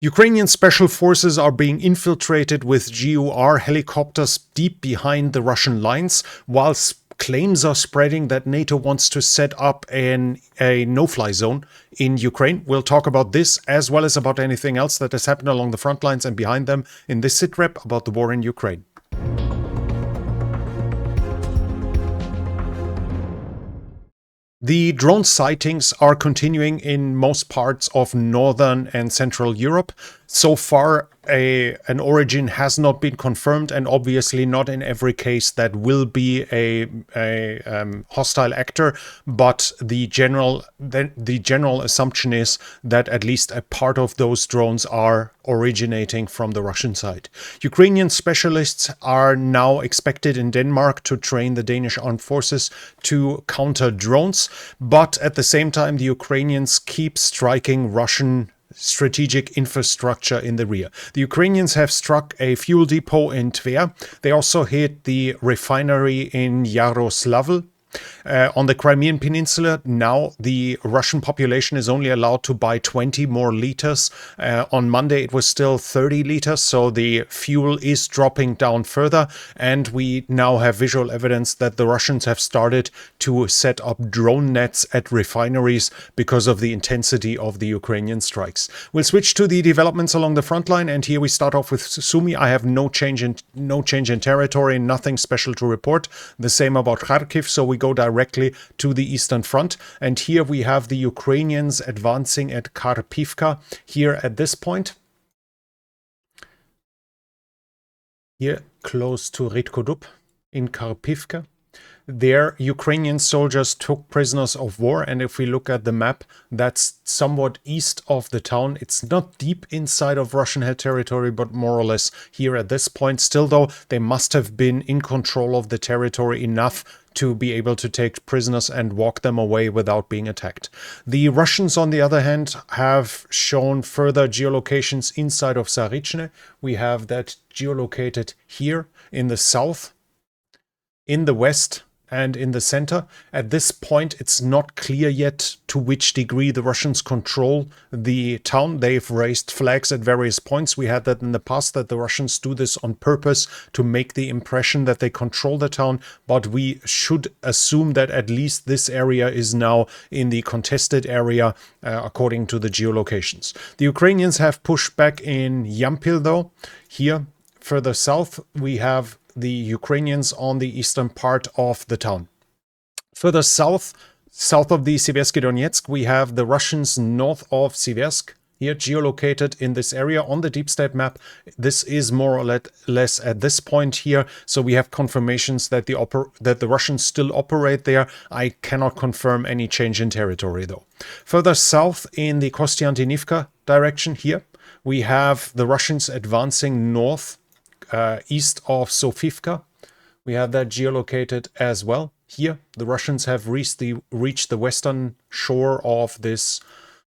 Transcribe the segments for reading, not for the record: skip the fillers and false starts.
Ukrainian special forces are being infiltrated with GUR helicopters deep behind the Russian lines, whilst claims are spreading that NATO wants to set up a no-fly zone in Ukraine. We'll talk about this as well as about anything else that has happened along the front lines and behind them in this SITREP about the war in Ukraine. The drone sightings are continuing in most parts of northern and central Europe. So far, an origin has not been confirmed, and obviously not in every case that will be a hostile actor. But the general assumption is that at least a part of those drones are originating from the Russian side. Ukrainian specialists are now expected in Denmark to train the Danish armed forces to counter drones, but at the same time, the Ukrainians keep striking Russian strategic infrastructure in the rear. The Ukrainians have struck a fuel depot in Tver. They also hit the refinery in Yaroslavl. On the Crimean Peninsula, now the Russian population is only allowed to buy 20 more liters. On Monday, it was still 30 liters, so the fuel is dropping down further. And we now have visual evidence that the Russians have started to set up drone nets at refineries because of the intensity of the Ukrainian strikes. We'll switch to the developments along the front line, and here we start off with Sumy. I have no change in territory, nothing special to report. The same about Kharkiv, so we go directly to the Eastern Front. And here we have the Ukrainians advancing at Karpivka here at this point. Here close to Ritkodup in Karpivka. There, Ukrainian soldiers took prisoners of war, and if we look at the map, that's somewhat east of the town. It's not deep inside of Russian-held territory, but more or less here at this point. Still, though, they must have been in control of the territory enough to be able to take prisoners and walk them away without being attacked. The Russians, on the other hand, have shown further geolocations inside of Sarychne. We have that geolocated here in the south, in the west, and in the center. At this point, it's not clear yet to which degree the Russians control the town. They've raised flags at various points. We had that in the past, that the Russians do this on purpose to make the impression that they control the town, but we should assume that at least this area is now in the contested area, according to the geolocations. The Ukrainians have pushed back in Yampil, though. Here, further south, we have the Ukrainians on the eastern part of the town. Further south of the Siversky Donetsk, we have the Russians north of Siversk, here geolocated in this area on the deep state map. This is more or less at this point here, so we have confirmations that the Russians still operate there. I cannot confirm any change in territory, though. Further south in the Kostiantynivka direction here, we have the Russians advancing north east of Sofivka. We have that geolocated as well. Here, the Russians have reached the western shore of this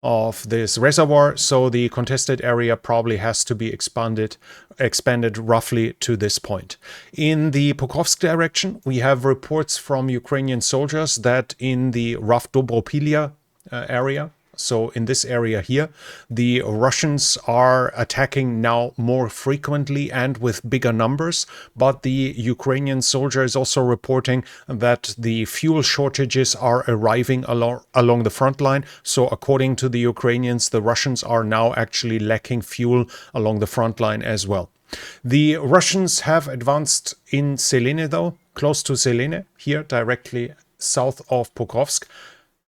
reservoir, so the contested area probably has to be expanded roughly to this point. In the Pokrovsk direction, we have reports from Ukrainian soldiers that in the rough Dobropilia area, so in this area here, the Russians are attacking now more frequently and with bigger numbers, but the Ukrainian soldier is also reporting that the fuel shortages are arriving along the front line. So according to the Ukrainians, the Russians are now actually lacking fuel along the front line as well. The Russians have advanced in Selene, though, close to Selene, here directly south of Pokrovsk.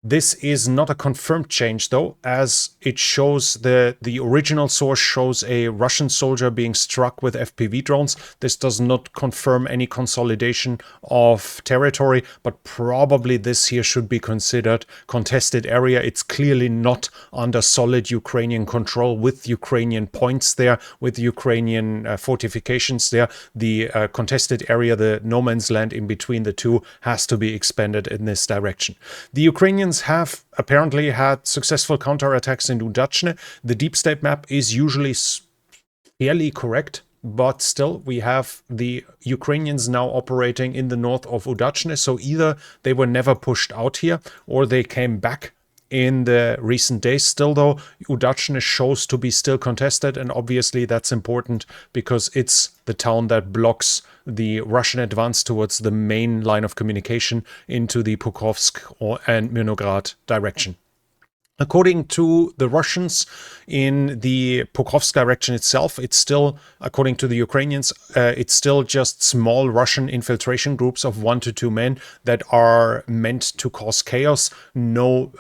This is not a confirmed change, though, as it shows the original source shows a Russian soldier being struck with FPV drones. This does not confirm any consolidation of territory, but probably this here should be considered contested area. It's clearly not under solid Ukrainian control with Ukrainian points there, with Ukrainian fortifications there. The contested area, the no man's land in between the two, has to be expanded in this direction. The Ukrainians have apparently had successful counterattacks in Udachne. The deep state map is usually fairly correct, but still we have the Ukrainians now operating in the north of Udachne, so either they were never pushed out here or they came back in the recent days. Still though, Udacne shows to be still contested, and obviously that's important because it's the town that blocks the Russian advance towards the main line of communication into the Pokrovsk and Mirnograd direction. According to the Russians, in the Pokrovsk direction itself, it's still, according to the Ukrainians, it's still just small Russian infiltration groups of 1 to 2 men that are meant to cause chaos. No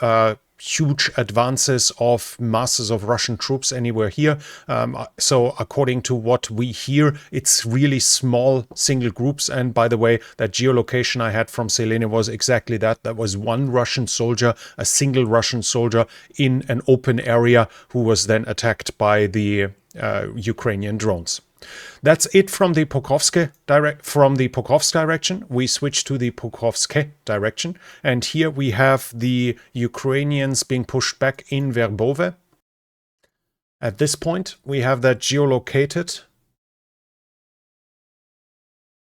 huge advances of masses of Russian troops anywhere here. So according to what we hear, it's really small single groups. And by the way, that geolocation I had from Selene was exactly that. That was one Russian soldier, a single Russian soldier in an open area who was then attacked by the Ukrainian drones. That's it from the Pokrovsk direction. We switch to the Pokrovsk direction, and here we have the Ukrainians being pushed back in Verbove. At this point, we have that geolocated,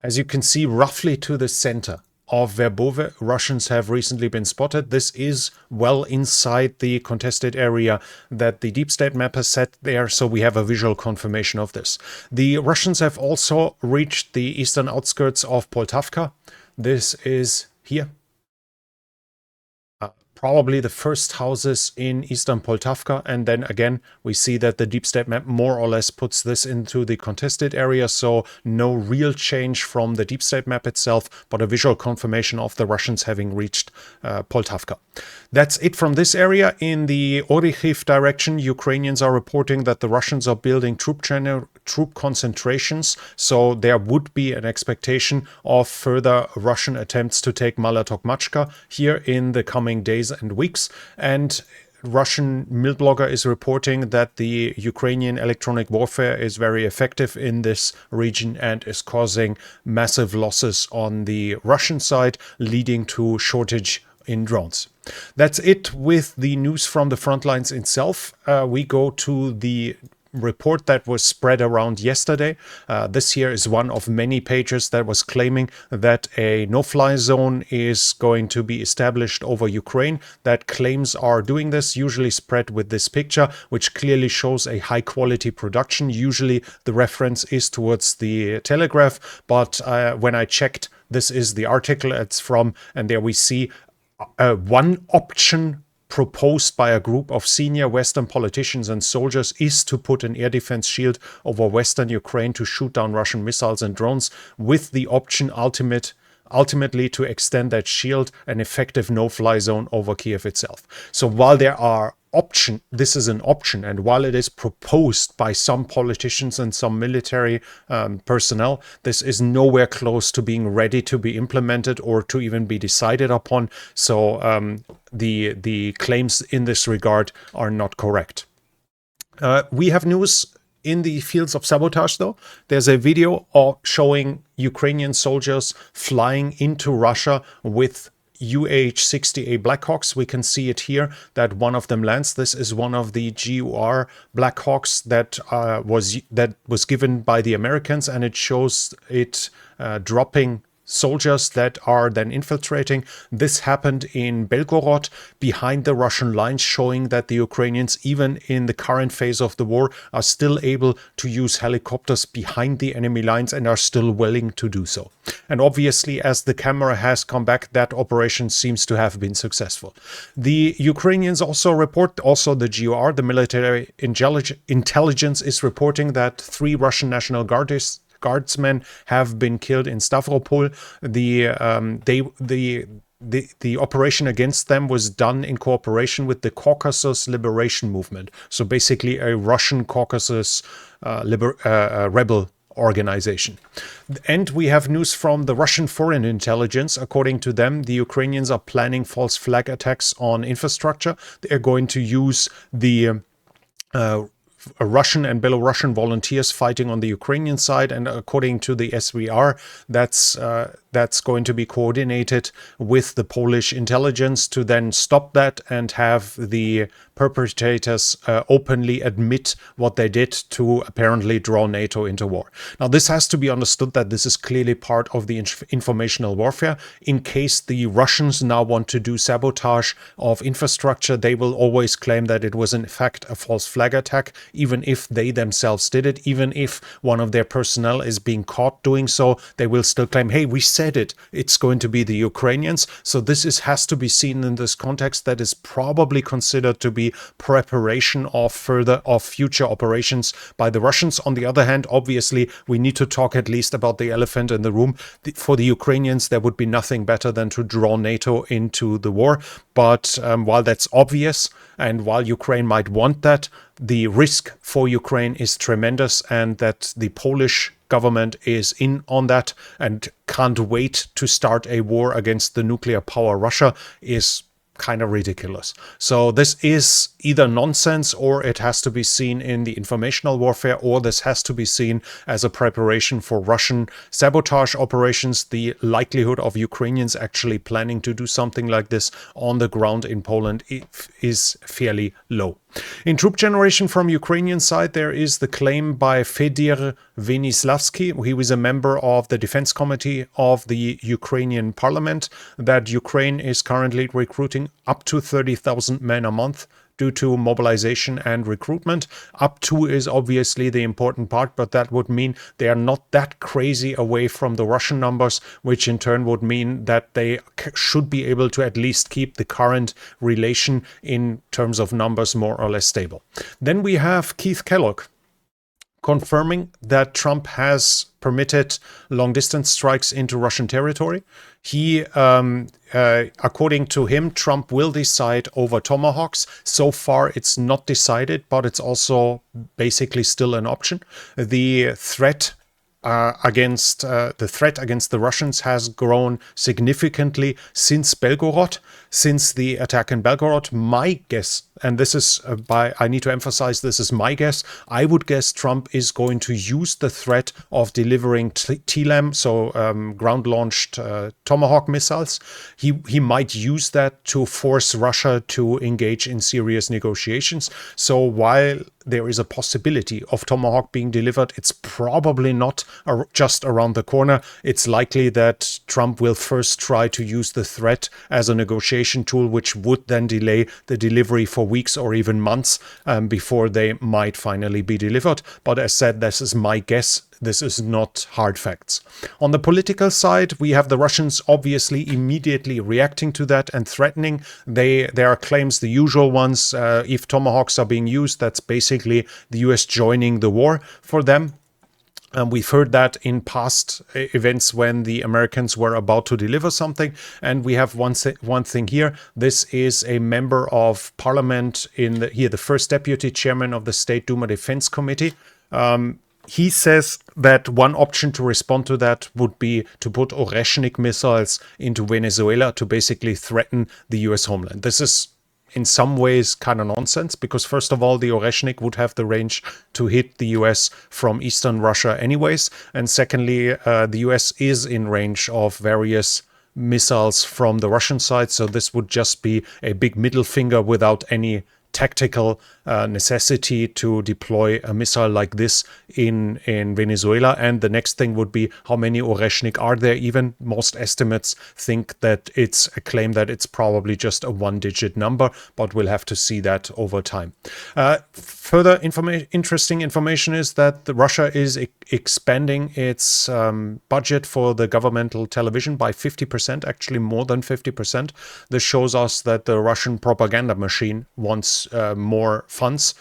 as you can see, roughly to the center of Verbove. Russians have recently been spotted. This is well inside the contested area that the deep state map has set there, so we have a visual confirmation of this. The Russians have also reached the eastern outskirts of Poltavka. This is here. Probably the first houses in eastern Poltavka, and then again we see that the deep state map more or less puts this into the contested area, so no real change from the deep state map itself, but a visual confirmation of the Russians having reached Poltavka. That's it from this area. In the Orikhiv direction, Ukrainians are reporting that the Russians are building troop concentrations, so there would be an expectation of further Russian attempts to take Malatokmachka here in the coming days and weeks. And Russian Milblogger is reporting that the Ukrainian electronic warfare is very effective in this region and is causing massive losses on the Russian side, leading to shortage in drones. That's it with the news from the front lines itself. We go to the report that was spread around yesterday. This here is one of many pages that was claiming that a no-fly zone is going to be established over Ukraine. That claims are doing this, usually spread with this picture, which clearly shows a high-quality production. Usually the reference is towards the Telegraph, but when I checked, this is the article it's from, and there we see one option proposed by a group of senior Western politicians and soldiers is to put an air defense shield over Western Ukraine to shoot down Russian missiles and drones, with the option ultimately to extend that shield an effective no-fly zone over Kiev itself. So while there are this is an option, and while it is proposed by some politicians and some military personnel, this is nowhere close to being ready to be implemented or to even be decided upon. So the claims in this regard are not correct. We have news in the fields of sabotage, though. There's a video showing Ukrainian soldiers flying into Russia with UH-60A Blackhawks. We can see it here that one of them lands. This is one of the GUR Blackhawks that was given by the Americans, and it shows it dropping soldiers that are then infiltrating. This happened in Belgorod, behind the Russian lines, showing that the Ukrainians, even in the current phase of the war, are still able to use helicopters behind the enemy lines and are still willing to do so. And obviously, as the camera has come back, that operation seems to have been successful. The Ukrainians also report, the GOR, the military intelligence, is reporting that 3 Russian National Guardsmen have been killed in Stavropol. The operation against them was done in cooperation with the Caucasus Liberation Movement. So basically a Russian Caucasus rebel organization. And we have news from the Russian Foreign Intelligence. According to them, the Ukrainians are planning false flag attacks on infrastructure. They are going to use the Russian and Belarusian volunteers fighting on the Ukrainian side, and according to the SVR, that's going to be coordinated with the Polish intelligence to then stop that and have the perpetrators openly admit what they did to apparently draw NATO into war. Now, this has to be understood that this is clearly part of the informational warfare. In case the Russians now want to do sabotage of infrastructure, they will always claim that it was in fact a false flag attack, even if they themselves did it. Even if one of their personnel is being caught doing so, they will still claim, hey, we said it, it's going to be the Ukrainians. So this has to be seen in this context that is probably considered to be preparation of future operations by the Russians. On the other hand, obviously, we need to talk at least about the elephant in the room. For the Ukrainians, there would be nothing better than to draw NATO into the war. But while that's obvious, and while Ukraine might want that, the risk for Ukraine is tremendous, and that the Polish government is in on that and can't wait to start a war against the nuclear power Russia is kind of ridiculous. So this is either nonsense, or it has to be seen in the informational warfare, or this has to be seen as a preparation for Russian sabotage operations. The likelihood of Ukrainians actually planning to do something like this on the ground in Poland is fairly low. In troop generation from Ukrainian side, there is the claim by Fedir Venislavsky, he was a member of the Defense Committee of the Ukrainian Parliament, that Ukraine is currently recruiting up to 30,000 men a month due to mobilization and recruitment. Up to is obviously the important part, but that would mean they are not that crazy away from the Russian numbers, which in turn would mean that they should be able to at least keep the current relation in terms of numbers more or less stable. Then we have Keith Kellogg confirming that Trump has permitted long-distance strikes into Russian territory. He, according to him, Trump will decide over Tomahawks. So far, it's not decided, but it's also basically still an option. The threat against the Russians has grown significantly since Belgorod, since the attack in Belgorod. My guess, and this is I need to emphasize, this is my guess, I would guess Trump is going to use the threat of delivering TLAM, so ground-launched Tomahawk missiles. He might use that to force Russia to engage in serious negotiations. So while there is a possibility of Tomahawk being delivered, it's probably not just around the corner. It's likely that Trump will first try to use the threat as a negotiation tool, which would then delay the delivery for weeks or even months before they might finally be delivered. But as said, this is my guess. This is not hard facts. On the political side, we have the Russians obviously immediately reacting to that and threatening. There are claims, the usual ones, if Tomahawks are being used, that's basically the US joining the war for them. We've heard that in past events when the Americans were about to deliver something. And we have one thing here. This is a member of parliament the first deputy chairman of the State Duma Defense Committee. He says that one option to respond to that would be to put Oreshnik missiles into Venezuela to basically threaten the US homeland. This is in some ways kind of nonsense, because first of all, the Oreshnik would have the range to hit the US from eastern Russia anyways. And secondly, the US is in range of various missiles from the Russian side. So this would just be a big middle finger without any tactical necessity to deploy a missile like this in Venezuela. And the next thing would be, how many Oreshnik are there even? Most estimates think that it's a claim that it's probably just a one-digit number, but we'll have to see that over time. Further interesting information is that Russia is expanding its budget for the governmental television by 50%, actually more than 50%. This shows us that the Russian propaganda machine wants more funds.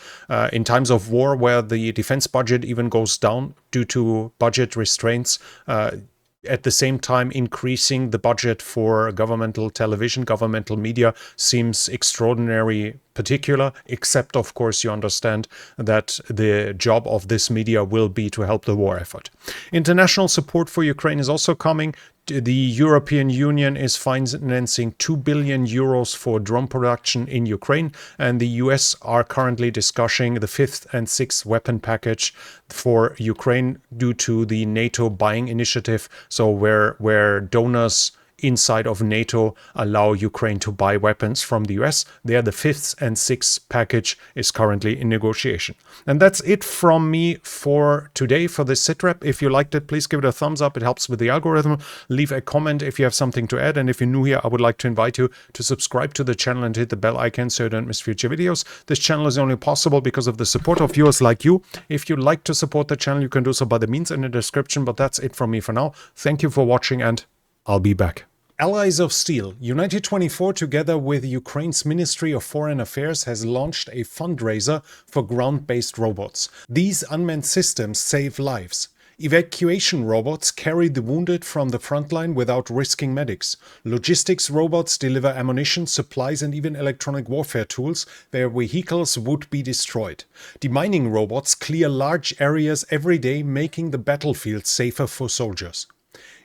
In times of war, where the defense budget even goes down due to budget restraints, at the same time increasing the budget for governmental television, governmental media seems extraordinary particular, except of course you understand that the job of this media will be to help the war effort. International support for Ukraine is also coming. The European Union is financing 2 billion euros for drone production in Ukraine, and the US are currently discussing the 5th and 6th weapon package for Ukraine due to the NATO buying initiative, so where donors inside of NATO allow Ukraine to buy weapons from the US. There, the 5th and 6th package is currently in negotiation. And that's it from me for today for this SITREP. If you liked it, please give it a thumbs up. It helps with the algorithm. Leave a comment if you have something to add. And if you're new here, I would like to invite you to subscribe to the channel and hit the bell icon so you don't miss future videos. This channel is only possible because of the support of viewers like you. If you'd like to support the channel, you can do so by the means in the description. But that's it from me for now. Thank you for watching, and I'll be back. Allies of Steel, United 24, together with Ukraine's Ministry of Foreign Affairs, has launched a fundraiser for ground-based robots. These unmanned systems save lives. Evacuation robots carry the wounded from the front line without risking medics. Logistics robots deliver ammunition, supplies and even electronic warfare tools where vehicles would be destroyed. Demining robots clear large areas every day, making the battlefield safer for soldiers.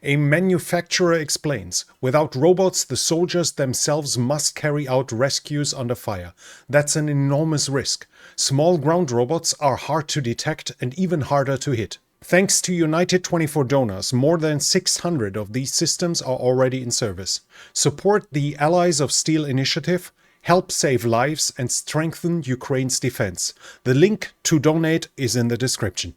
A manufacturer explains, without robots, the soldiers themselves must carry out rescues under fire. That's an enormous risk. Small ground robots are hard to detect and even harder to hit. Thanks to United 24 donors, more than 600 of these systems are already in service. Support the Allies of Steel initiative, help save lives and strengthen Ukraine's defense. The link to donate is in the description.